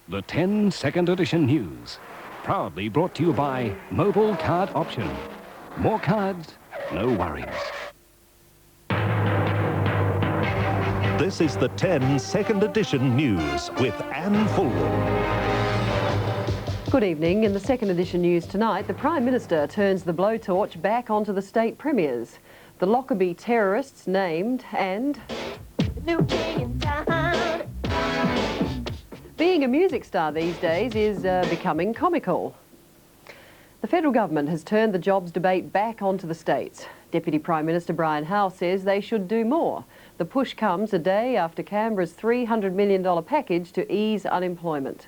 The 10 second edition news. Proudly brought to you by Mobile Card Option. More cards, no worries. This is the 10 second edition news with Anne Fulwood. Good evening. In the second edition news tonight, the Prime Minister turns the blowtorch back onto the state premiers. The Lockerbie terrorists named and... New king in town. Being a music star these days is becoming comical. The federal government has turned the jobs debate back onto the states. Deputy Prime Minister Brian Howe says they should do more. The push comes a day after Canberra's $300 million package to ease unemployment.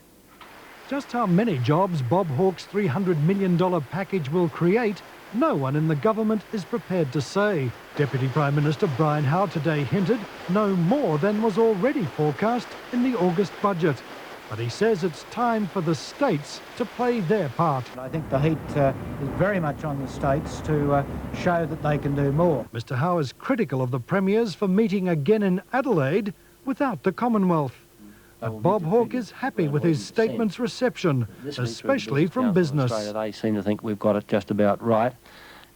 Just how many jobs Bob Hawke's $300 million package will create, no one in the government is prepared to say. Deputy Prime Minister Brian Howe today hinted no more than was already forecast in the August budget. But he says it's time for the states to play their part. I think the heat is very much on the states to show that they can do more. Mr Howe is critical of the premiers for meeting again in Adelaide without the Commonwealth. But Bob Hawke is happy with his statement's reception, especially from business. They seem to think we've got it just about right,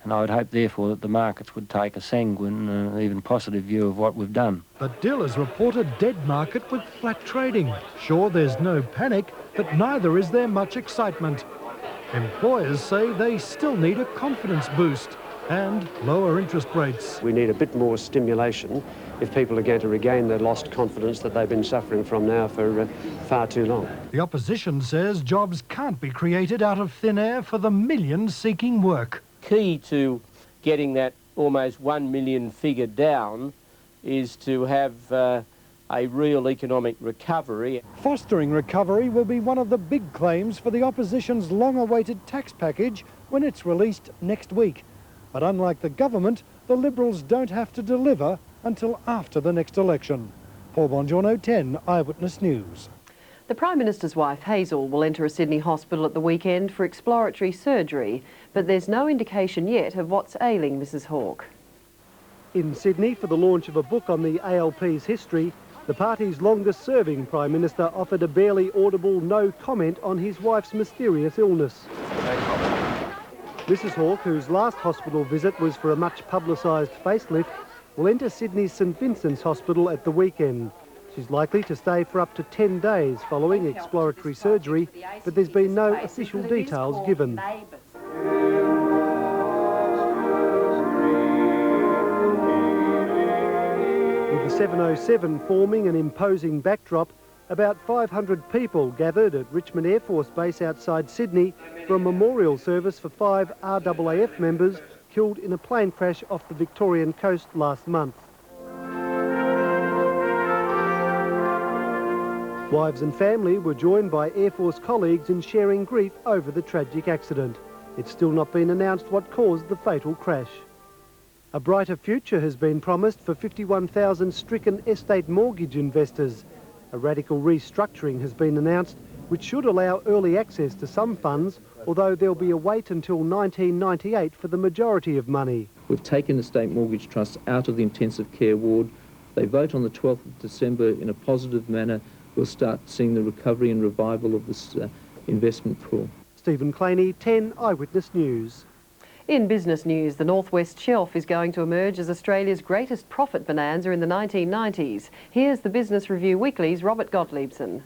and I would hope, therefore, that the markets would take a sanguine, even positive view of what we've done. But dealers report a dead market with flat trading. Sure, there's no panic, but neither is there much excitement. Employers say they still need a confidence boost and lower interest rates. We need a bit more stimulation if people are going to regain the lost confidence that they've been suffering from now for far too long. The opposition says jobs can't be created out of thin air for the millions seeking work. Key to getting that almost 1 million figure down is to have a real economic recovery. Fostering recovery will be one of the big claims for the opposition's long-awaited tax package when it's released next week. But unlike the government, the Liberals don't have to deliver until after the next election. Paul Bongiorno, 10 Eyewitness News. The Prime Minister's wife, Hazel, will enter a Sydney hospital at the weekend for exploratory surgery, but there's no indication yet of what's ailing Mrs Hawke. In Sydney, for the launch of a book on the ALP's history, the party's longest-serving Prime Minister offered a barely audible no comment on his wife's mysterious illness. Mrs Hawke, whose last hospital visit was for a much publicised facelift, will enter Sydney's St Vincent's Hospital at the weekend. She's likely to stay for up to 10 days following exploratory surgery, but there's been no official details given. With the 707 forming an imposing backdrop, about 500 people gathered at Richmond Air Force Base outside Sydney for a memorial service for 5 RAAF members killed in a plane crash off the Victorian coast last month. Wives and family were joined by Air Force colleagues in sharing grief over the tragic accident. It's still not been announced what caused the fatal crash. A brighter future has been promised for 51,000 stricken estate mortgage investors. A radical restructuring has been announced, which should allow early access to some funds, although there'll be a wait until 1998 for the majority of money. We've taken estate mortgage trusts out of the intensive care ward. They vote on the 12th of December in a positive manner. We'll start seeing the recovery and revival of this investment pool. Stephen Claney, 10 Eyewitness News. In business news, the North West Shelf is going to emerge as Australia's greatest profit bonanza in the 1990s. Here's the Business Review Weekly's Robert Gottliebson.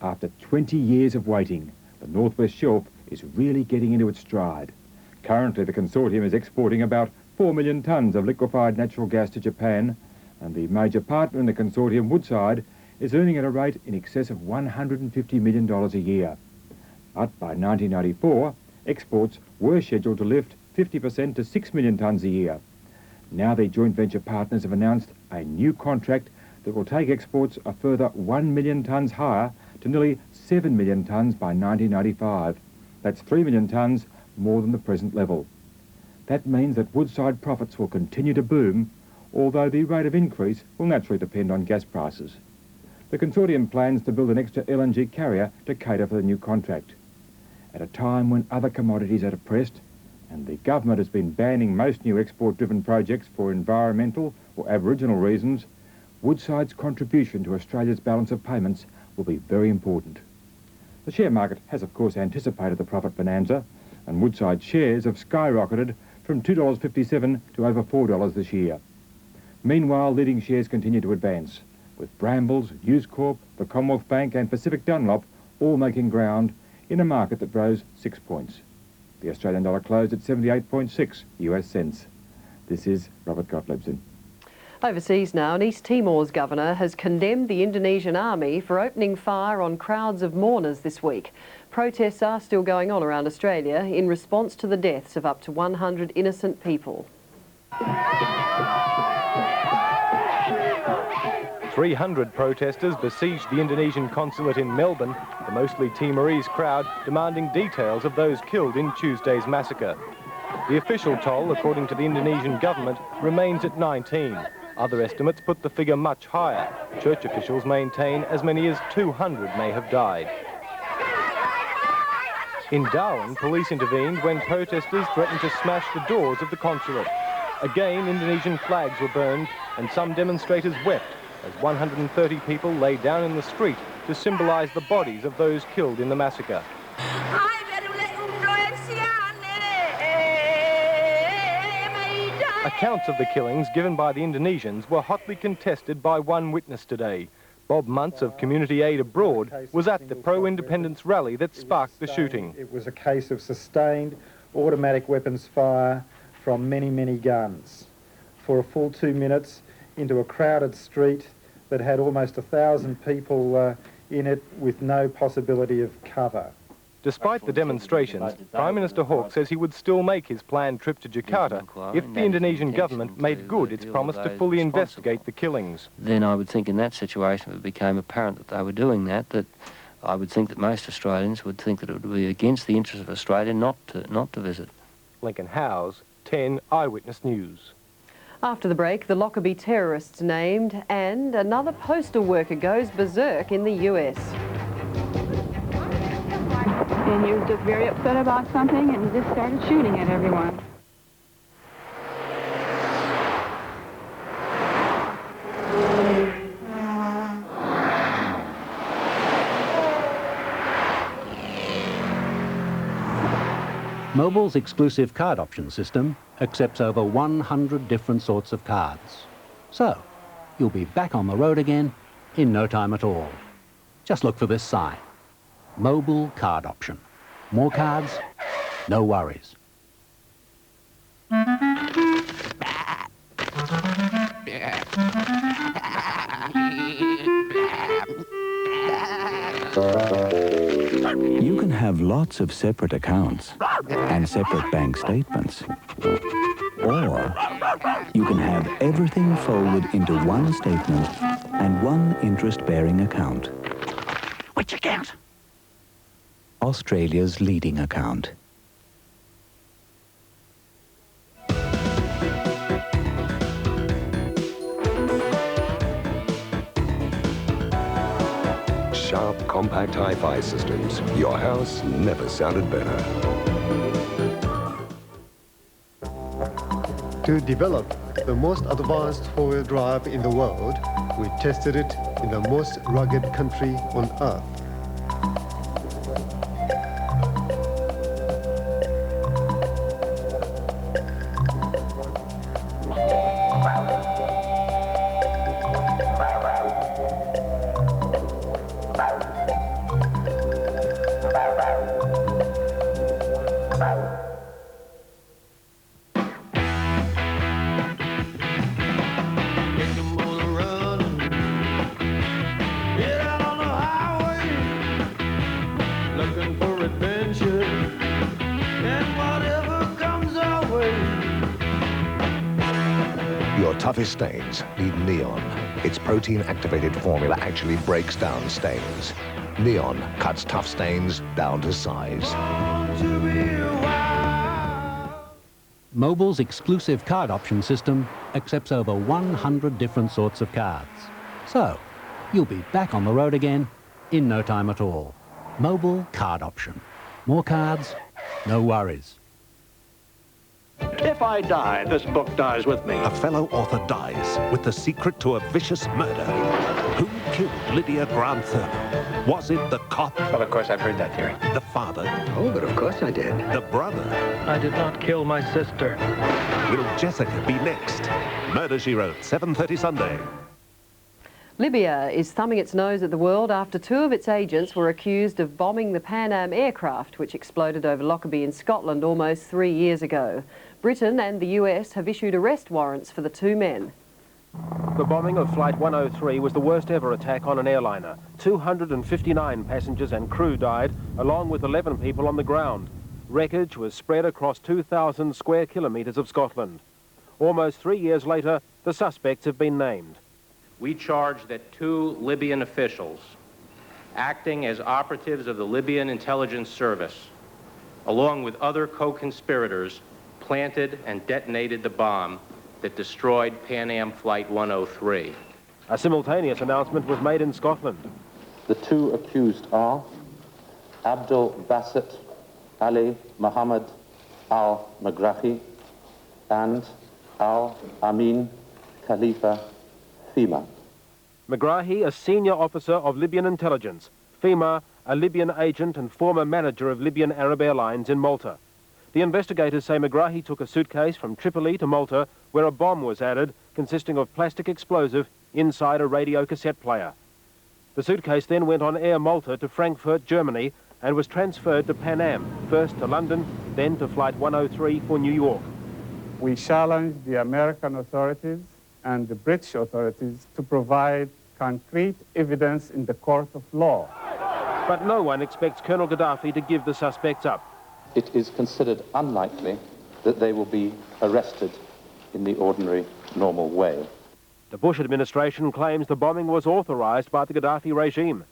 After 20 years of waiting, the North West Shelf is really getting into its stride. Currently, the consortium is exporting about 4 million tonnes of liquefied natural gas to Japan, and the major partner in the consortium, Woodside, is earning at a rate in excess of $150 million a year. But by 1994, exports were scheduled to lift 50% to 6 million tonnes a year. Now their joint venture partners have announced a new contract that will take exports a further 1 million tonnes higher to nearly 7 million tonnes by 1995. That's 3 million tonnes more than the present level. That means that Woodside profits will continue to boom, although the rate of increase will naturally depend on gas prices. The consortium plans to build an extra LNG carrier to cater for the new contract. At a time when other commodities are depressed and the government has been banning most new export-driven projects for environmental or Aboriginal reasons, Woodside's contribution to Australia's balance of payments will be very important. The share market has, of course, anticipated the profit bonanza, and Woodside shares have skyrocketed from $2.57 to over $4 this year. Meanwhile, leading shares continue to advance, with Brambles, News Corp, the Commonwealth Bank and Pacific Dunlop all making ground in a market that rose 6 points. The Australian dollar closed at 78.6 US cents. This is Robert Gottliebsen. Overseas now, and East Timor's governor has condemned the Indonesian army for opening fire on crowds of mourners this week. Protests are still going on around Australia in response to the deaths of up to 100 innocent people. 300 protesters besieged the Indonesian consulate in Melbourne, the mostly Timorese crowd demanding details of those killed in Tuesday's massacre. The official toll, according to the Indonesian government, remains at 19. Other estimates put the figure much higher. Church officials maintain as many as 200 may have died. In Darwin, police intervened when protesters threatened to smash the doors of the consulate. Again, Indonesian flags were burned and some demonstrators wept as 130 people lay down in the street to symbolise the bodies of those killed in the massacre. Accounts of the killings given by the Indonesians were hotly contested by one witness today. Bob Muntz of Community Aid Abroad was at the pro-independence rally that sparked the shooting. It was a case of sustained automatic weapons fire from many, many guns for a full 2 minutes into a crowded street that had almost 1,000 people in it with no possibility of cover. Despite the demonstrations, Prime Minister Hawke says he would still make his planned trip to Jakarta if the Indonesian government made good its promise to fully investigate the killings. Then I would think in that situation, if it became apparent that they were doing that I would think that most Australians would think that it would be against the interest of Australia not to visit. Lincoln Howes, 10 Eyewitness News. After the break, the Lockerbie terrorists named, and another postal worker goes berserk in the US. And he was just very upset about something, and he just started shooting at everyone. Mobil's exclusive card option system accepts over 100 different sorts of cards. So, you'll be back on the road again in no time at all. Just look for this sign. Mobile card option. More cards, no worries. You can have lots of separate accounts and separate bank statements. Or you can have everything folded into one statement and one interest-bearing account. Which account? Australia's leading account. Sharp, compact hi-fi systems. Your house never sounded better. To develop the most advanced four-wheel drive in the world, we tested it in the most rugged country on Earth. Your toughest stains need Neon. Its protein-activated formula actually breaks down stains. Neon cuts tough stains down to size. Mobil's exclusive card option system accepts over 100 different sorts of cards. So, you'll be back on the road again in no time at all. Mobile card option. More cards, no worries. If I die, this book dies with me. A fellow author dies with the secret to a vicious murder. Who killed killed Lydia Grant Thurman? Was it the cop? Well, of course, I've heard that theory. The father? Oh, but of course I did. The brother? I did not kill my sister. Will Jessica be next? Murder, She Wrote, 7:30 Sunday. Libya is thumbing its nose at the world after 2 of its agents were accused of bombing the Pan Am aircraft, which exploded over Lockerbie in Scotland almost 3 years ago. Britain and the US have issued arrest warrants for the 2 men. The bombing of Flight 103 was the worst ever attack on an airliner. 259 passengers and crew died, along with 11 people on the ground. Wreckage was spread across 2,000 square kilometres of Scotland. Almost 3 years later, the suspects have been named. We charge that 2 Libyan officials, acting as operatives of the Libyan Intelligence Service, along with other co-conspirators, planted and detonated the bomb that destroyed Pan Am Flight 103. A simultaneous announcement was made in Scotland. The 2 accused are Abdul Basit Ali Muhammad al-Magrahi and Al-Amin Khalifa Fima. Magrahi, a senior officer of Libyan intelligence. Fima, a Libyan agent and former manager of Libyan Arab Airlines in Malta. The investigators say Magrahi took a suitcase from Tripoli to Malta where a bomb was added consisting of plastic explosive inside a radio cassette player. The suitcase then went on Air Malta to Frankfurt, Germany, and was transferred to Pan Am, first to London, then to Flight 103 for New York. We challenge the American authorities and the British authorities to provide concrete evidence in the court of law. But no one expects Colonel Gaddafi to give the suspects up. It is considered unlikely that they will be arrested in the ordinary, normal way. The Bush administration claims the bombing was authorized by the Gaddafi regime.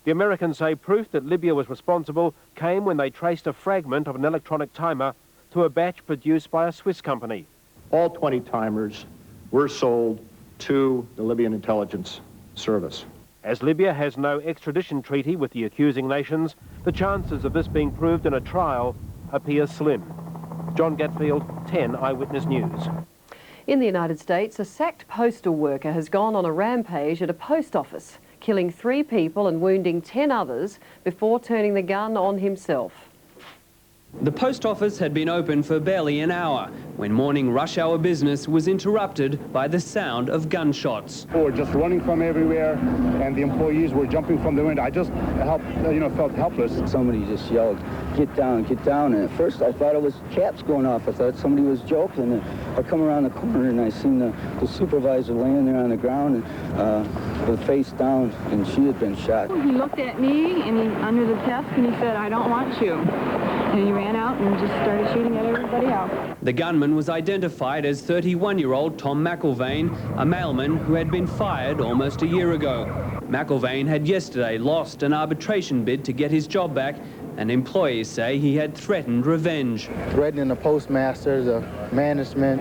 The Americans say proof that Libya was responsible came when they traced a fragment of an electronic timer to a batch produced by a Swiss company. All 20 timers were sold to the Libyan Intelligence Service. As Libya has no extradition treaty with the accusing nations, the chances of this being proved in a trial appear slim. John Gatfield, 10 Eyewitness News. In the United States, a sacked postal worker has gone on a rampage at a post office, killing 3 people and wounding 10 others before turning the gun on himself. The post office had been open for barely an hour when morning rush hour business was interrupted by the sound of gunshots. People were just running from everywhere, and the employees were jumping from the window. I just felt helpless. Somebody just yelled, get down, and at first I thought it was caps going off. I thought somebody was joking. And I come around the corner and I seen the supervisor laying there on the ground and, with face down, and she had been shot. He looked at me and under the desk and he said, "I don't want you." And he ran out and just started shooting at everybody else. The gunman was identified as 31-year-old Tom McIlvaine, a mailman who had been fired almost a year ago. McIlvaine had yesterday lost an arbitration bid to get his job back, and employees say he had threatened revenge. Threatening the postmaster, the management,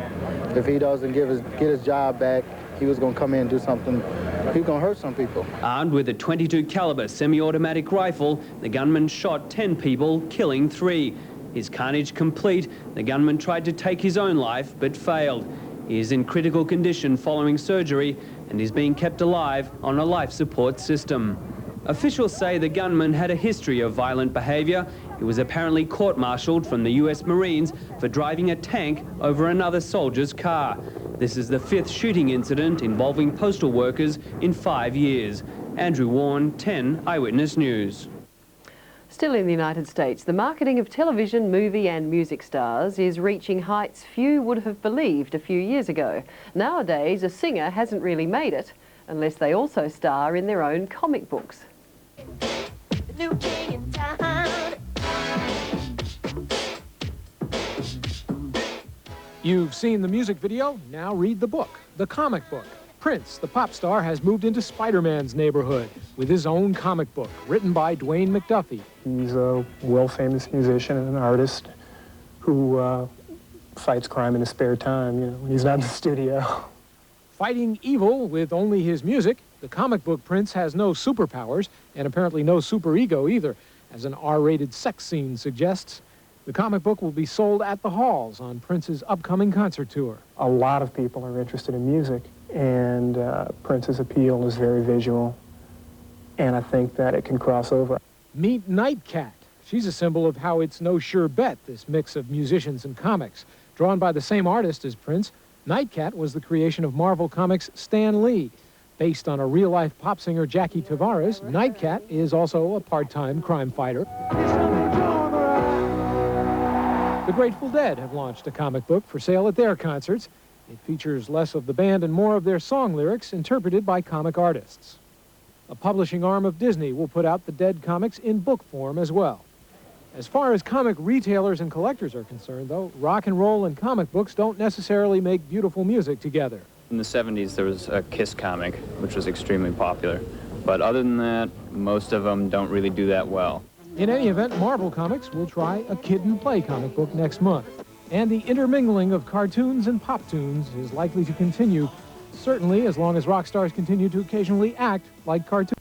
if he doesn't get his job back, he was going to come in and do something. He was going to hurt some people. Armed with a .22 caliber semi-automatic rifle, the gunman shot 10 people, killing 3. His carnage complete, the gunman tried to take his own life but failed. He is in critical condition following surgery and is being kept alive on a life support system. Officials say the gunman had a history of violent behavior. He was apparently court-martialed from the US Marines for driving a tank over another soldier's car. This is the 5th shooting incident involving postal workers in 5 years. Andrew Warren, 10 Eyewitness News. Still in the United States, the marketing of television, movie and music stars is reaching heights few would have believed a few years ago. Nowadays, a singer hasn't really made it unless they also star in their own comic books. The new king in town. You've seen the music video, now read the book, the comic book. Prince, the pop star, has moved into Spider-Man's neighborhood with his own comic book, written by Dwayne McDuffie. He's a world-famous musician and an artist who fights crime in his spare time, when he's not in the studio. Fighting evil with only his music, the comic book Prince has no superpowers and apparently no superego either, as an R-rated sex scene suggests. The comic book will be sold at the halls on Prince's upcoming concert tour. A lot of people are interested in music, and Prince's appeal is very visual. and I think that it can cross over. Meet Nightcat. She's a symbol of how it's no sure bet, this mix of musicians and comics. Drawn by the same artist as Prince, Nightcat was the creation of Marvel Comics' Stan Lee. Based on a real-life pop singer Jackie Tavares, Nightcat is also a part-time crime fighter. The Grateful Dead have launched a comic book for sale at their concerts. It features less of the band and more of their song lyrics interpreted by comic artists. A publishing arm of Disney will put out the Dead comics in book form as well. As far as comic retailers and collectors are concerned, though, rock and roll and comic books don't necessarily make beautiful music together. In the 70s, there was a Kiss comic, which was extremely popular. But other than that, most of them don't really do that well. In any event, Marvel Comics will try a Kid and Play comic book next month. And the intermingling of cartoons and pop tunes is likely to continue, certainly as long as rock stars continue to occasionally act like cartoons.